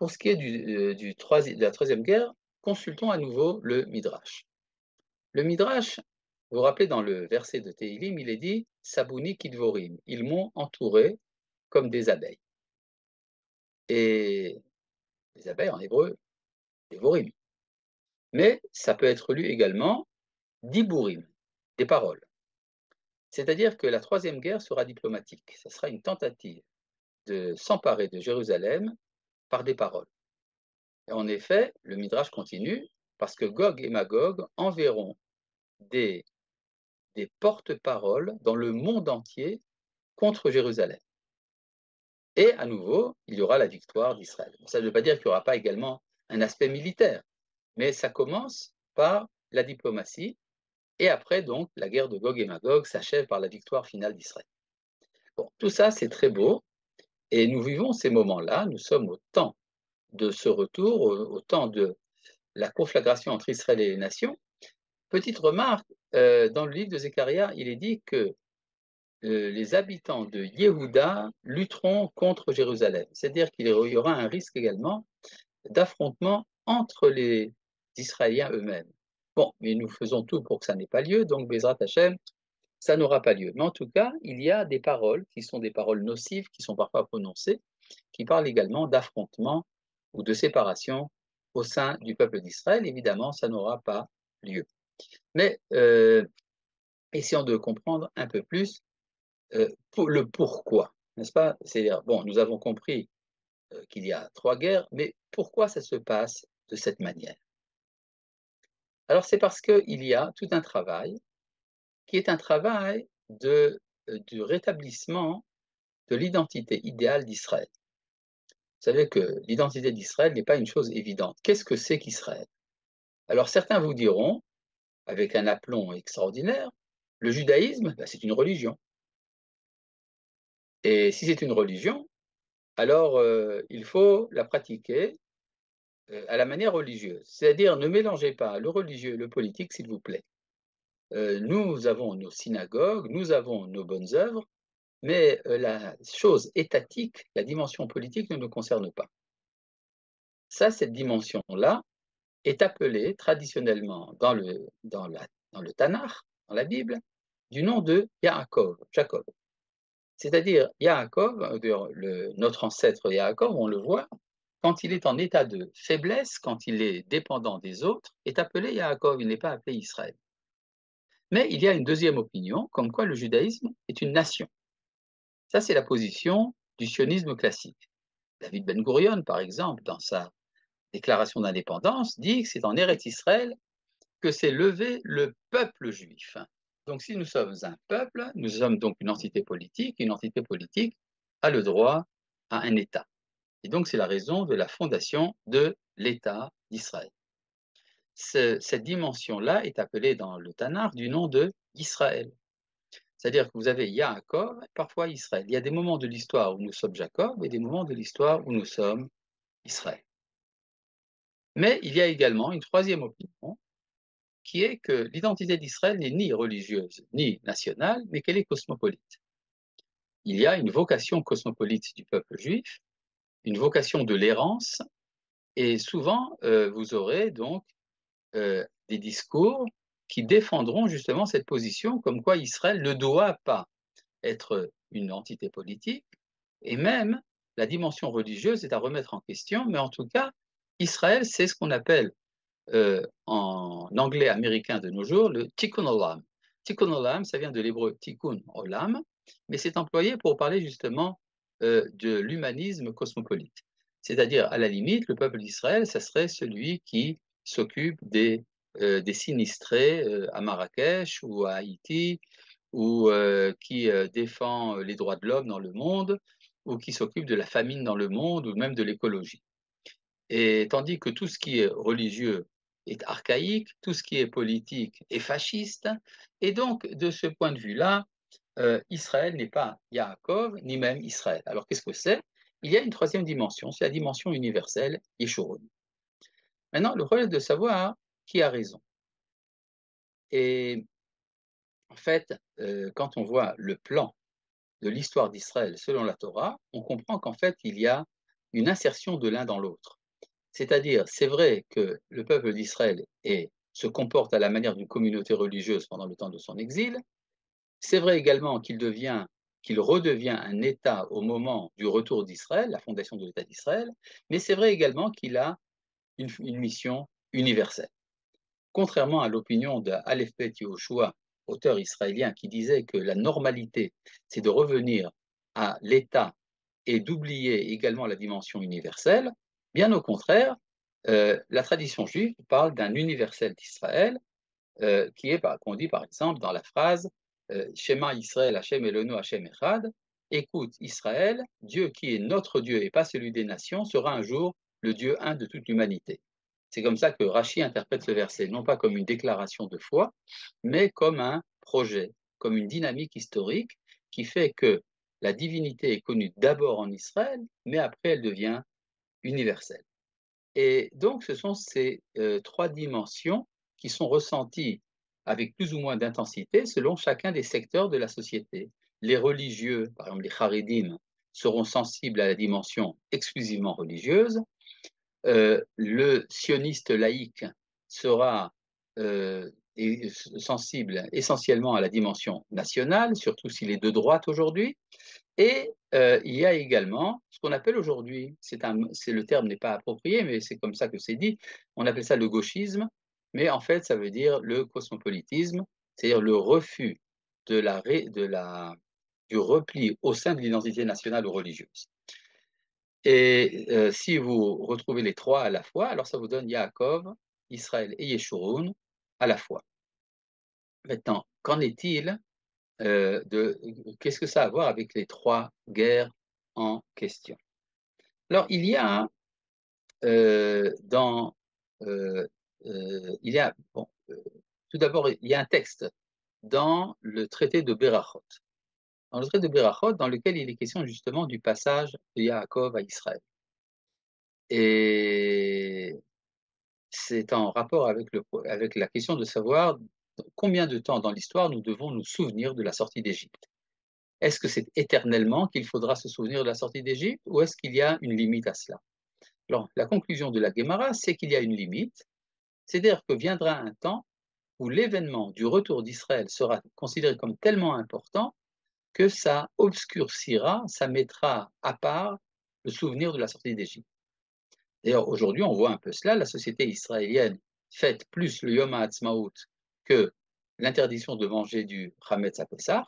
ce qui est de la troisième guerre, consultons à nouveau le Midrash. Le Midrash, vous vous rappelez, dans le verset de Tehilim, il est dit « Sabouni kidvorim » ils m'ont entouré comme des abeilles. Et les abeilles en hébreu, devorim. Mais ça peut être lu également diburim, des paroles. C'est-à-dire que la troisième guerre sera diplomatique. Ce sera une tentative de s'emparer de Jérusalem par des paroles. Et en effet, le Midrash continue, parce que Gog et Magog enverront des porte-paroles dans le monde entier contre Jérusalem. Et à nouveau, il y aura la victoire d'Israël. Ça ne veut pas dire qu'il n'y aura pas également un aspect militaire, mais ça commence par la diplomatie, et après, donc, la guerre de Gog et Magog s'achève par la victoire finale d'Israël. Bon, tout ça, c'est très beau, et nous vivons ces moments-là, nous sommes au temps de ce retour, au temps de la conflagration entre Israël et les nations. Petite remarque, dans le livre de Zechariah, il est dit que les habitants de Yehuda lutteront contre Jérusalem. C'est-à-dire qu'il y aura un risque également d'affrontement entre les Israéliens eux-mêmes. Bon, mais nous faisons tout pour que ça n'ait pas lieu, donc Bezrat Hashem, ça n'aura pas lieu. Mais en tout cas, il y a des paroles qui sont des paroles nocives, qui sont parfois prononcées, qui parlent également d'affrontement ou de séparation au sein du peuple d'Israël. Évidemment, ça n'aura pas lieu. Mais essayons de comprendre un peu plus le pourquoi, n'est-ce pas? C'est-à-dire, bon, nous avons compris qu'il y a 3 guerres, mais pourquoi ça se passe de cette manière? Alors, c'est parce qu'il y a tout un travail qui est un travail du rétablissement de l'identité idéale d'Israël. Vous savez que l'identité d'Israël n'est pas une chose évidente. Qu'est-ce que c'est qu'Israël? Alors, certains vous diront, avec un aplomb extraordinaire, le judaïsme, ben, c'est une religion. Et si c'est une religion, alors il faut la pratiquer à la manière religieuse. C'est-à-dire, ne mélangez pas le religieux et le politique, s'il vous plaît. Nous avons nos synagogues, nous avons nos bonnes œuvres, mais la chose étatique, la dimension politique ne nous concerne pas. Ça, cette dimension-là est appelée traditionnellement dans le Tanakh, dans la Bible, du nom de Yaakov, Jacob. C'est-à-dire, Yaakov, notre ancêtre Yaakov, on le voit, quand il est en état de faiblesse, quand il est dépendant des autres, est appelé Yaakov, il n'est pas appelé Israël. Mais il y a une deuxième opinion, comme quoi le judaïsme est une nation. Ça, c'est la position du sionisme classique. David Ben Gurion, par exemple, dans sa déclaration d'indépendance, dit que c'est en Eretz Israël que s'est levé le peuple juif. Donc, si nous sommes un peuple, nous sommes donc une entité politique. Une entité politique a le droit à un État. Et donc, c'est la raison de la fondation de l'État d'Israël. Cette dimension-là est appelée dans le Tanakh du nom de Israël. C'est-à-dire que vous avez Yaakov et parfois Israël. Il y a des moments de l'histoire où nous sommes Jacob et des moments de l'histoire où nous sommes Israël. Mais il y a également une troisième opinion qui est que l'identité d'Israël n'est ni religieuse ni nationale, mais qu'elle est cosmopolite. Il y a une vocation cosmopolite du peuple juif, une vocation de l'errance, et souvent vous aurez donc des discours qui défendront justement cette position comme quoi Israël ne doit pas être une entité politique, et même la dimension religieuse est à remettre en question, mais en tout cas, Israël, c'est ce qu'on appelle en anglais américain de nos jours le tikkun olam. Tikkun olam, ça vient de l'hébreu tikkun olam, mais c'est employé pour parler justement de l'humanisme cosmopolite. C'est-à-dire, à la limite, le peuple d'Israël, ça serait celui qui s'occupe des sinistrés à Marrakech ou à Haïti, ou qui défend les droits de l'homme dans le monde, ou qui s'occupe de la famine dans le monde, ou même de l'écologie. Et tandis que tout ce qui est religieux est archaïque, tout ce qui est politique est fasciste, et donc de ce point de vue-là, Israël n'est pas Yaakov, ni même Israël. Alors qu'est-ce que c'est? Il y a une troisième dimension, c'est la dimension universelle, Yeshurun. Maintenant, le problème est de savoir qui a raison. Et en fait, quand on voit le plan de l'histoire d'Israël selon la Torah, on comprend qu'en fait, il y a une insertion de l'un dans l'autre. C'est-à-dire, c'est vrai que le peuple d'Israël se comporte à la manière d'une communauté religieuse pendant le temps de son exil. C'est vrai également qu'il redevient un État au moment du retour d'Israël, la fondation de l'État d'Israël, mais c'est vrai également qu'il a une mission universelle. Contrairement à l'opinion d'Aleph Bet Yehoshua, auteur israélien, qui disait que la normalité, c'est de revenir à l'État et d'oublier également la dimension universelle, bien au contraire, la tradition juive parle d'un universel d'Israël, qu'on dit par exemple dans la phrase Shema Israël, Hashem Elono, Hashem Echad, écoute Israël, Dieu qui est notre Dieu et pas celui des nations, sera un jour le Dieu un de toute l'humanité. C'est comme ça que Rashi interprète ce verset, non pas comme une déclaration de foi, mais comme un projet, comme une dynamique historique qui fait que la divinité est connue d'abord en Israël, mais après elle devient universelle. Et donc ce sont ces trois dimensions qui sont ressenties avec plus ou moins d'intensité selon chacun des secteurs de la société. Les religieux, par exemple les Haredim, seront sensibles à la dimension exclusivement religieuse. Le sioniste laïque sera sensible essentiellement à la dimension nationale, surtout s'il est de droite aujourd'hui. Et il y a également ce qu'on appelle aujourd'hui, le terme n'est pas approprié, mais c'est comme ça que c'est dit, on appelle ça le gauchisme, mais en fait ça veut dire le cosmopolitisme, c'est-à-dire le refus du repli au sein de l'identité nationale ou religieuse. Et si vous retrouvez les trois à la fois, alors ça vous donne Yaakov, Israël et Yeshurun à la fois. Maintenant, qu'en est-il qu'est-ce que ça a à voir avec les trois guerres en question? Alors, il y a bon, tout d'abord, il y a un texte dans le traité de Berachot. Dans le traité de Berachot, dans lequel il est question justement du passage de Yaakov à Israël. Et c'est en rapport avec la question de savoir combien de temps dans l'histoire nous devons nous souvenir de la sortie d'Égypte. Est-ce que c'est éternellement qu'il faudra se souvenir de la sortie d'Égypte ou est-ce qu'il y a une limite à cela? Alors, la conclusion de la Guémara, c'est qu'il y a une limite, c'est-à-dire que viendra un temps où l'événement du retour d'Israël sera considéré comme tellement important que ça obscurcira, ça mettra à part le souvenir de la sortie d'Égypte. D'ailleurs, aujourd'hui, on voit un peu cela. La société israélienne fête plus le Yom HaAtzmaut que l'interdiction de manger du Hametz à Pessah.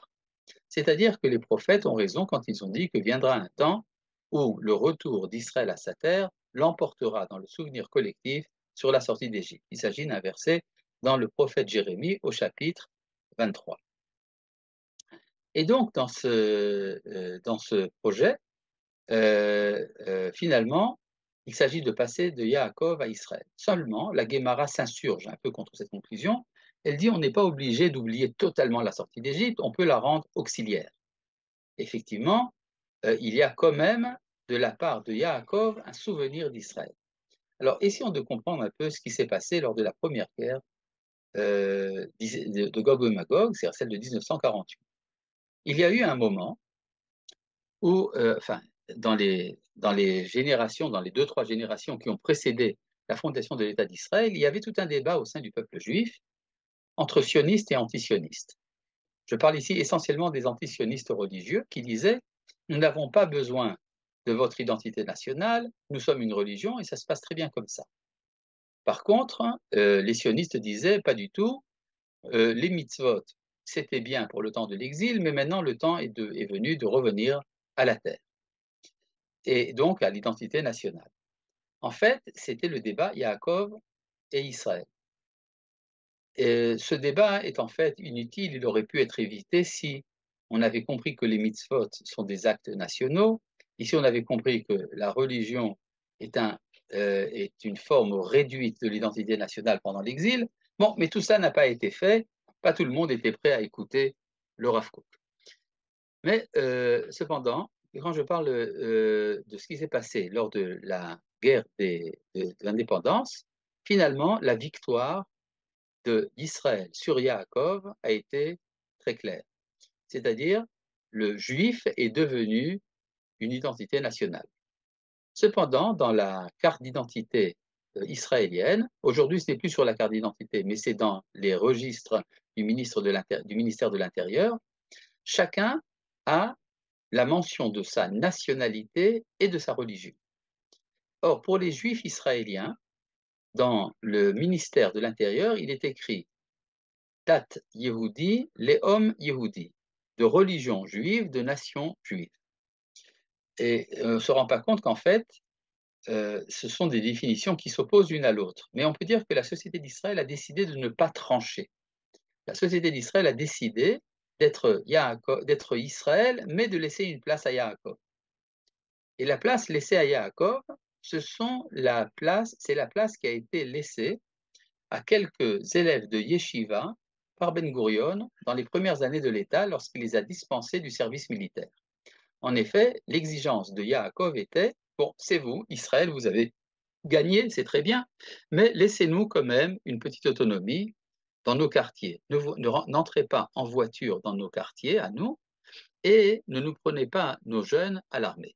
C'est-à-dire que les prophètes ont raison quand ils ont dit que viendra un temps où le retour d'Israël à sa terre l'emportera dans le souvenir collectif sur la sortie d'Égypte. Il s'agit d'un verset dans le prophète Jérémie au chapitre 23. Et donc, dans ce projet, finalement, il s'agit de passer de Yaakov à Israël. Seulement, la Guémara s'insurge un peu contre cette conclusion. Elle dit on n'est pas obligé d'oublier totalement la sortie d'Égypte, on peut la rendre auxiliaire. Effectivement, il y a quand même de la part de Yaakov un souvenir d'Israël. Alors, essayons de comprendre un peu ce qui s'est passé lors de la première guerre de Gog et Magog, c'est-à-dire celle de 1948. Il y a eu un moment où, enfin, dans les générations, dans les 2-3 générations qui ont précédé la fondation de l'État d'Israël, il y avait tout un débat au sein du peuple juif entre sionistes et antisionistes. Je parle ici essentiellement des antisionistes religieux qui disaient nous n'avons pas besoin de votre identité nationale, nous sommes une religion et ça se passe très bien comme ça. Par contre, les sionistes disaient pas du tout, les mitzvot, c'était bien pour le temps de l'exil, mais maintenant le temps est venu de revenir à la terre et donc à l'identité nationale. En fait, c'était le débat Yaakov et Israël. Et ce débat est en fait inutile, il aurait pu être évité si on avait compris que les mitzvot sont des actes nationaux, et si on avait compris que la religion est une forme réduite de l'identité nationale pendant l'exil. Bon, mais tout ça n'a pas été fait, pas tout le monde était prêt à écouter le Rav Kook. Mais cependant, quand je parle de ce qui s'est passé lors de la guerre de l'indépendance, finalement, la victoire d'Israël sur Yaakov a été très claire. C'est-à-dire, le juif est devenu une identité nationale. Cependant, dans la carte d'identité israélienne, aujourd'hui, ce n'est plus sur la carte d'identité, mais c'est dans les registres du ministère de l'Intérieur, chacun a la mention de sa nationalité et de sa religion. Or, pour les juifs israéliens, dans le ministère de l'Intérieur, il est écrit Dat Yehudi, Leom Yehudi, de religion juive, de nation juive. Et on ne se rend pas compte qu'en fait, ce sont des définitions qui s'opposent l'une à l'autre. Mais on peut dire que la société d'Israël a décidé de ne pas trancher. La société d'Israël a décidé d'être Israël, mais de laisser une place à Yaakov. Et la place laissée à Yaakov, c'est la place qui a été laissée à quelques élèves de Yeshiva par Ben Gurion dans les premières années de l'État lorsqu'il les a dispensés du service militaire. En effet, l'exigence de Yaakov était bon, c'est vous, Israël, vous avez gagné, c'est très bien, mais laissez-nous quand même une petite autonomie dans nos quartiers. N'entrez pas en voiture dans nos quartiers, à nous, et ne nous prenez pas nos jeunes à l'armée.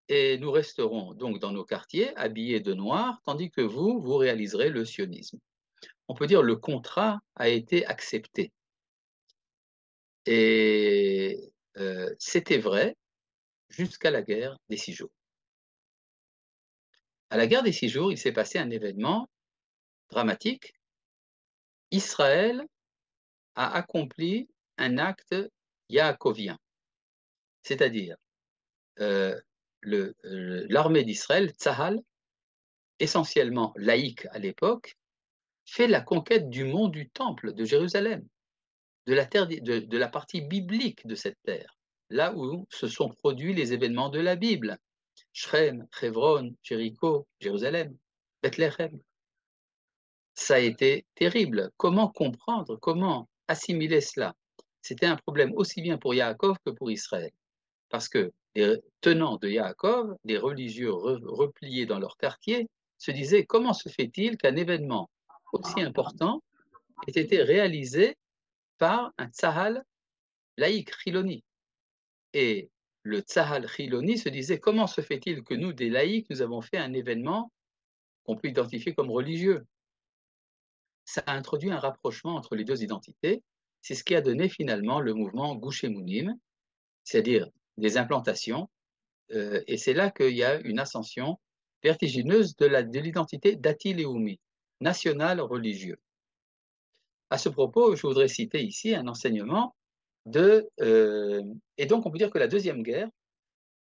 Et nous resterons donc dans nos quartiers, habillés de noir, tandis que vous réaliserez le sionisme. On peut dire le contrat a été accepté. Et c'était vrai jusqu'à la guerre des 6 jours. À la guerre des 6 jours, il s'est passé un événement dramatique. Israël a accompli un acte yaakovien, c'est-à-dire l'armée d'Israël, Tzahal, essentiellement laïque à l'époque, fait la conquête du mont du Temple de Jérusalem, de la, terre, de la partie biblique de cette terre, là où se sont produits les événements de la Bible. Shrem, Hebron, Jéricho, Jérusalem, Bethléem. Ça a été terrible. Comment comprendre, comment assimiler cela? C'était un problème aussi bien pour Yaakov que pour Israël. Parce que les tenants de Yaakov, les religieux repliés dans leur quartier, se disaient comment se fait-il qu'un événement aussi important ait été réalisé par un tzahal laïque, chiloni. Et le tzahal chiloni se disait comment se fait-il que nous, des laïcs, nous avons fait un événement qu'on peut identifier comme religieux? Ça a introduit un rapprochement entre les deux identités. C'est ce qui a donné finalement le mouvement Gush Emunim, c'est-à-dire des implantations. Et c'est là qu'il y a une ascension vertigineuse de l'identité dati-léoumi, national religieux. À ce propos, je voudrais citer ici un enseignement et donc on peut dire que la deuxième guerre,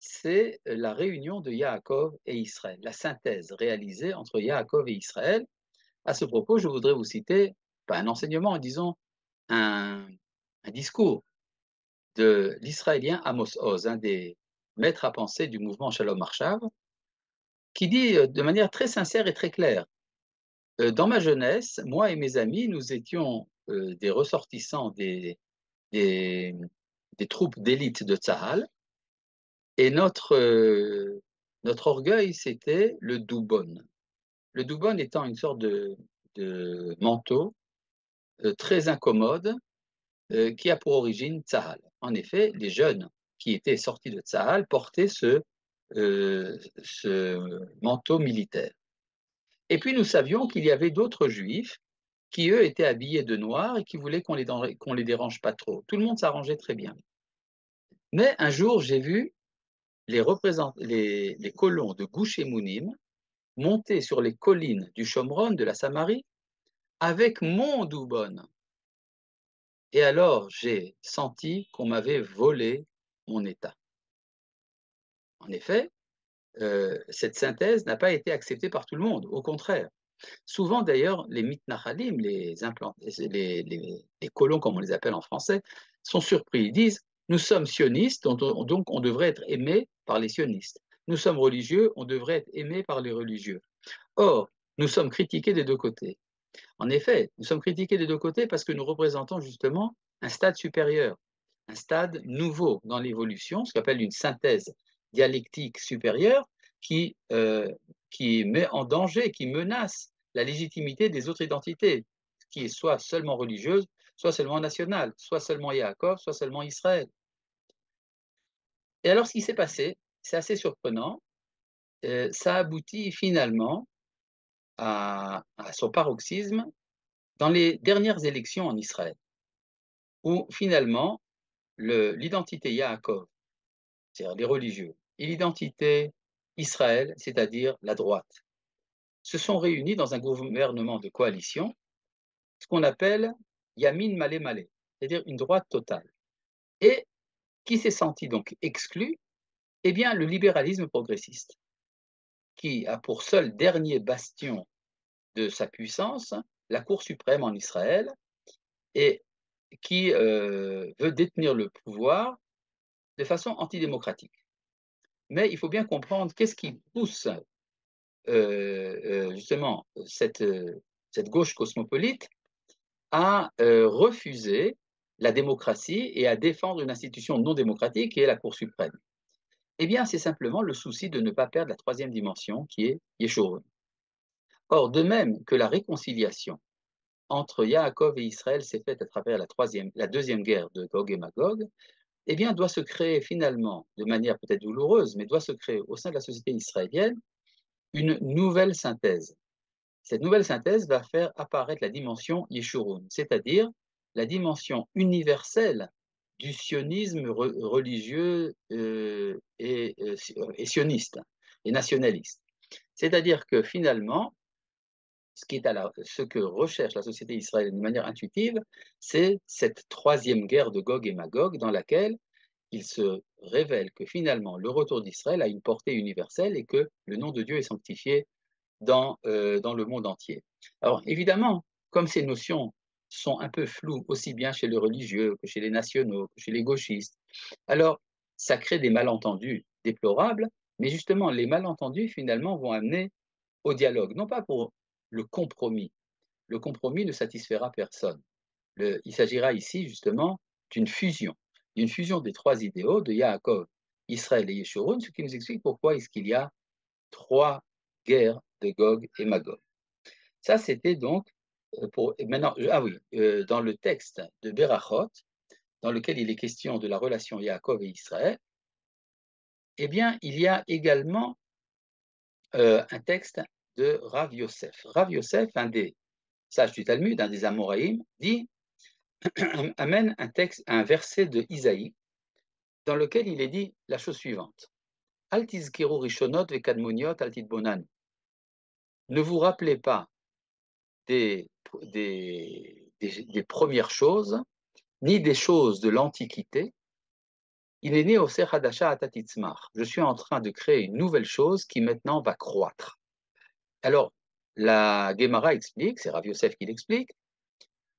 c'est la réunion de Yaakov et Israël, la synthèse réalisée entre Yaakov et Israël. À ce propos, je voudrais vous citer, pas un enseignement, disons un, un discours de l'Israélien Amos Oz, un des maîtres à penser du mouvement Shalom Arshav, qui dit de manière très sincère et très claire, dans ma jeunesse, moi et mes amis, nous étions des ressortissants des, des troupes d'élite de Tzahal, et notre orgueil, c'était le doubon. Le doubon étant une sorte de manteau très incommode qui a pour origine Tzahal. En effet, les jeunes qui étaient sortis de Tzahal portaient ce manteau militaire. Et puis nous savions qu'il y avait d'autres juifs qui, eux, étaient habillés de noir et qui voulaient qu'on les dérange pas trop. Tout le monde s'arrangeait très bien. Mais un jour, j'ai vu les colons de Gush Emunim monter sur les collines du Shomron, de la Samarie, avec mon doubon. Et alors, j'ai senti qu'on m'avait volé mon état. En effet, cette synthèse n'a pas été acceptée par tout le monde, au contraire. Souvent d'ailleurs, les mitnachalim, les colons comme on les appelle en français, sont surpris. Ils disent, nous sommes sionistes, donc on devrait être aimés par les sionistes. Nous sommes religieux, on devrait être aimés par les religieux. Or, nous sommes critiqués des deux côtés. En effet, nous sommes critiqués des deux côtés parce que nous représentons justement un stade supérieur, un stade nouveau dans l'évolution, ce qu'on appelle une synthèse dialectique supérieure qui met en danger, qui menace la légitimité des autres identités, qui est soit seulement religieuse, soit seulement nationale, soit seulement Yaakov, soit seulement Israël. Et alors, ce qui s'est passé, c'est assez surprenant, ça aboutit finalement à son paroxysme dans les dernières élections en Israël, où finalement l'identité Yaakov, c'est-à-dire les religieux, et l'identité Israël, c'est-à-dire la droite, se sont réunis dans un gouvernement de coalition, ce qu'on appelle Yamin Malé Malé, c'est-à-dire une droite totale. Et qui s'est senti donc exclu? Eh bien, le libéralisme progressiste, qui a pour seul dernier bastion de sa puissance la Cour suprême en Israël et qui veut détenir le pouvoir de façon antidémocratique. Mais il faut bien comprendre qu'est-ce qui pousse justement cette gauche cosmopolite à refuser la démocratie et à défendre une institution non démocratique qui est la Cour suprême. Eh bien, c'est simplement le souci de ne pas perdre la troisième dimension qui est Yeshurun. Or, de même que la réconciliation entre Yaakov et Israël s'est faite à travers la deuxième guerre de Gog et Magog, eh bien, doit se créer finalement, de manière peut-être douloureuse, mais doit se créer au sein de la société israélienne une nouvelle synthèse. Cette nouvelle synthèse va faire apparaître la dimension Yeshurun, c'est-à-dire la dimension universelle du sionisme religieux et sioniste et nationaliste. C'est-à-dire que finalement, ce que recherche la société israélienne de manière intuitive, c'est cette troisième guerre de Gog et Magog dans laquelle il se révèle que finalement le retour d'Israël a une portée universelle et que le nom de Dieu est sanctifié dans le monde entier. Alors évidemment, comme ces notions sont un peu floues aussi bien chez les religieux que chez les nationaux, que chez les gauchistes, alors ça crée des malentendus déplorables, mais justement les malentendus finalement vont amener au dialogue, non pas pour le compromis. Le compromis ne satisfera personne. Il s'agira ici justement d'une fusion des trois idéaux de Yaakov, Israël et Yeshurun, ce qui nous explique pourquoi est-ce qu'il y a trois guerres de Gog et Magog. Ça, c'était donc pour maintenant. Ah oui, dans le texte de Berachot, dans lequel il est question de la relation Yaakov et Israël, eh bien, il y a également un texte de Rav Yosef. Rav Yosef, un des sages du Talmud, un des Amoraïm, dit amène un verset de Isaïe dans lequel il est dit la chose suivante. Al tizkiru rishonot vekadmoniot al titbonan. Ne vous rappelez pas des, des premières choses, ni des choses de l'Antiquité. Il est né au Ser Hadasha Atatitzmar. Je suis en train de créer une nouvelle chose qui maintenant va croître. Alors, la Gemara explique, c'est Rav Yosef qui l'explique,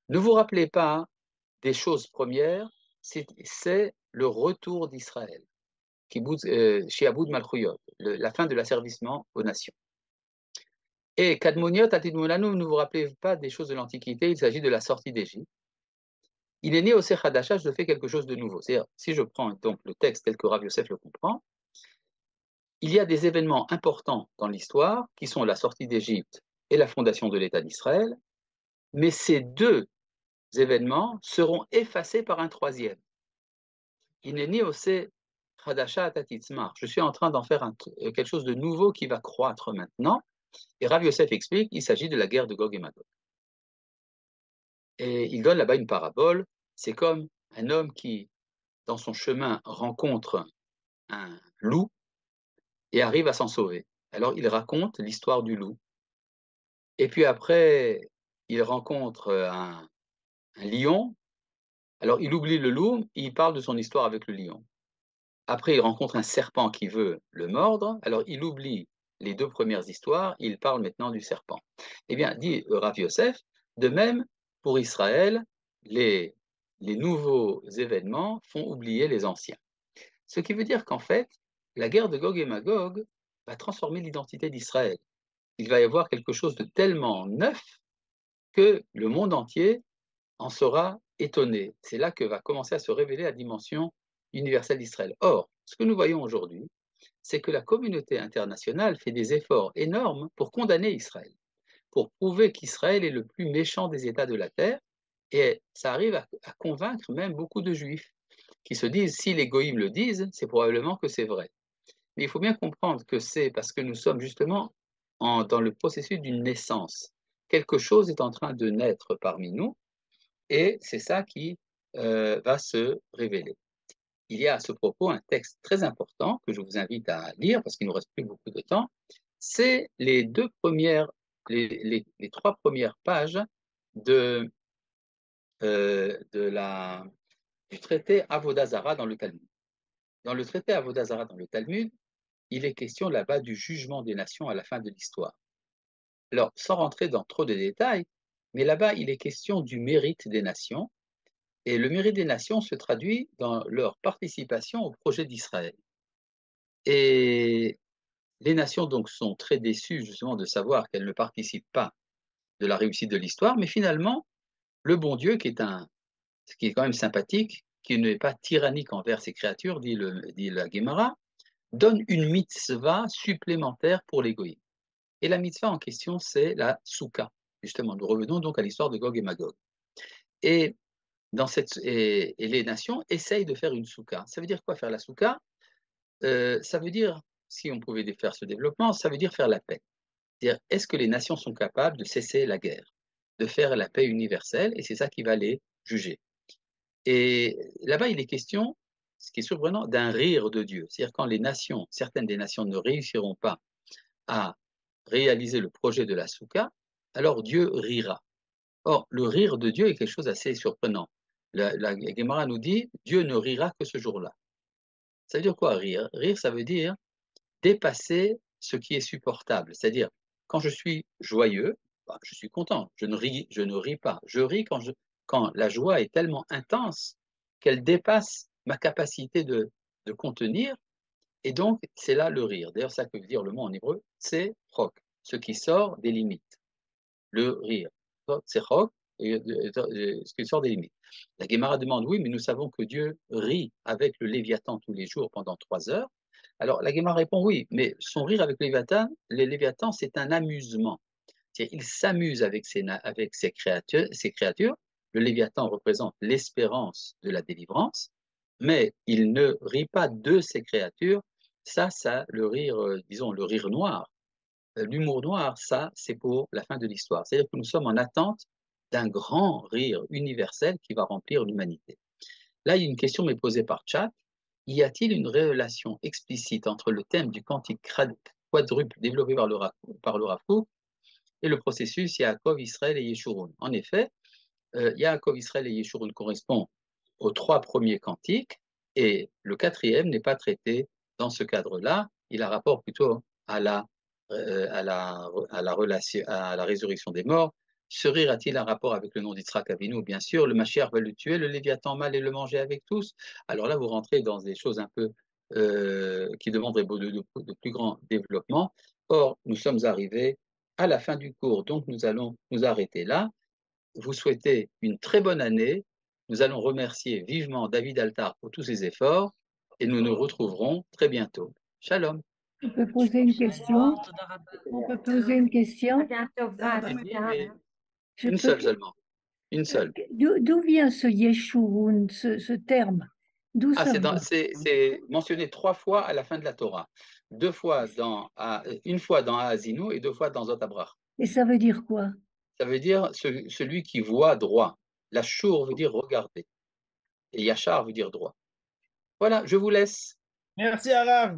ne vous rappelez pas des choses premières, c'est le retour d'Israël, Shiabud Malchuyot, la fin de l'asservissement aux nations. Et Kadmoniot Atidmolanu, ne vous rappelez pas des choses de l'Antiquité, il s'agit de la sortie d'Égypte. Il est né au Ser Hadasha, je fais quelque chose de nouveau. C'est-à-dire, si je prends donc le texte tel que Rav Yosef le comprend, il y a des événements importants dans l'histoire qui sont la sortie d'Égypte et la fondation de l'État d'Israël, mais ces deux événements seront effacés par un troisième. Il n'est ni au Ser Hadasha Atatitzmar. Je suis en train d'en faire quelque chose de nouveau qui va croître maintenant. Et Rav Yosef explique qu'il s'agit de la guerre de Gog et Magog. Et il donne là-bas une parabole. C'est comme un homme qui, dans son chemin, rencontre un loup et arrive à s'en sauver. Alors il raconte l'histoire du loup. Et puis après, il rencontre un lion. Alors il oublie le loup, il parle de son histoire avec le lion. Après, il rencontre un serpent qui veut le mordre. Alors il oublie les deux premières histoires, il parle maintenant du serpent. Eh bien, dit Rav Yosef, de même, pour Israël, les nouveaux événements font oublier les anciens. Ce qui veut dire qu'en fait, la guerre de Gog et Magog va transformer l'identité d'Israël. Il va y avoir quelque chose de tellement neuf que le monde entier en sera étonné. C'est là que va commencer à se révéler la dimension universelle d'Israël. Or, ce que nous voyons aujourd'hui, c'est que la communauté internationale fait des efforts énormes pour condamner Israël, pour prouver qu'Israël est le plus méchant des États de la Terre, et ça arrive à convaincre même beaucoup de Juifs qui se disent, si les goïms le disent, c'est probablement que c'est vrai. Mais il faut bien comprendre que c'est parce que nous sommes justement dans le processus d'une naissance. Quelque chose est en train de naître parmi nous, et c'est ça qui va se révéler. Il y a à ce propos un texte très important que je vous invite à lire parce qu'il ne nous reste plus beaucoup de temps. C'est les trois premières pages de, du traité Avodah Zarah dans le Talmud. Dans le traité Avodah Zarah dans le Talmud, il est question là-bas du jugement des nations à la fin de l'histoire. Alors, sans rentrer dans trop de détails, mais là-bas, il est question du mérite des nations, et le mérite des nations se traduit dans leur participation au projet d'Israël. Et les nations donc sont très déçues justement de savoir qu'elles ne participent pas de la réussite de l'histoire, mais finalement, le bon Dieu, qui est quand même sympathique, qui n'est pas tyrannique envers ses créatures, dit la Gemara, donne une mitzvah supplémentaire pour les goïms. Et la mitzvah en question, c'est la souka. Justement, nous revenons donc à l'histoire de Gog et Magog. Et, et les nations essayent de faire une souka. Ça veut dire quoi faire la souka? Ça veut dire, si on pouvait faire ce développement, ça veut dire faire la paix. C'est-à-dire, est-ce que les nations sont capables de cesser la guerre, de faire la paix universelle, et c'est ça qui va les juger. Et là-bas, il est question, ce qui est surprenant, d'un rire de Dieu. C'est-à-dire quand les nations, certaines des nations ne réussiront pas à réaliser le projet de la Souka, alors Dieu rira. Or, le rire de Dieu est quelque chose d'assez surprenant. La Gemara nous dit, Dieu ne rira que ce jour-là. Ça veut dire quoi, rire? Rire, ça veut dire dépasser ce qui est supportable. C'est-à-dire, quand je suis joyeux, bah, je suis content, je ne ris pas. Je ris quand la joie est tellement intense qu'elle dépasse ma capacité de contenir, et donc c'est là le rire. D'ailleurs, ça que veut dire le mot en hébreu, c'est chok, ce qui sort des limites. Le rire, c'est chok, ce qui sort des limites. La Gemara demande, oui, mais nous savons que Dieu rit avec le Léviathan tous les jours pendant 3 heures. Alors la Gemara répond oui, mais son rire avec les Léviathans, c'est un amusement. Il s'amuse avec ses créatures. Le Léviathan représente l'espérance de la délivrance, mais il ne rit pas de ses créatures. Ça, le rire, disons, le rire noir, l'humour noir, ça, c'est pour la fin de l'histoire. C'est-à-dire que nous sommes en attente d'un grand rire universel qui va remplir l'humanité. Là, il y a une question m'est posée par chat. y a-t-il une relation explicite entre le thème du cantique quadruple développé par le Rav Kook et le processus Yaakov, Israël et Yeshurun? En effet, Yaakov, Israël et Yeshurun correspond aux 3 premiers cantiques et le 4e n'est pas traité dans ce cadre-là. Il a rapport plutôt à la résurrection des morts. Ce rire a-t-il un rapport avec le nom d'Yitzhak Avinu? Bien sûr, le Mashiach va le tuer, le Léviathan mâle et le manger avec tous. Alors là, vous rentrez dans des choses un peu qui demanderaient de plus grand développement. Or, nous sommes arrivés à la fin du cours, donc nous allons nous arrêter là. Vous souhaitez une très bonne année. Nous allons remercier vivement David Altar pour tous ses efforts et nous nous retrouverons très bientôt. Shalom. On peut poser une question? On peut poser une question? Une seule seulement. Une seule. D'où vient ce Yeshurun, ce terme? D'où ça vient? C'est mentionné 3 fois à la fin de la Torah. Une fois dans Haazinu et 2 fois dans Zotabrach. Et ça veut dire quoi? Ça veut dire celui qui voit droit. La chour veut dire regarder. Et Yachar veut dire droit. Voilà, je vous laisse. Merci, Arav.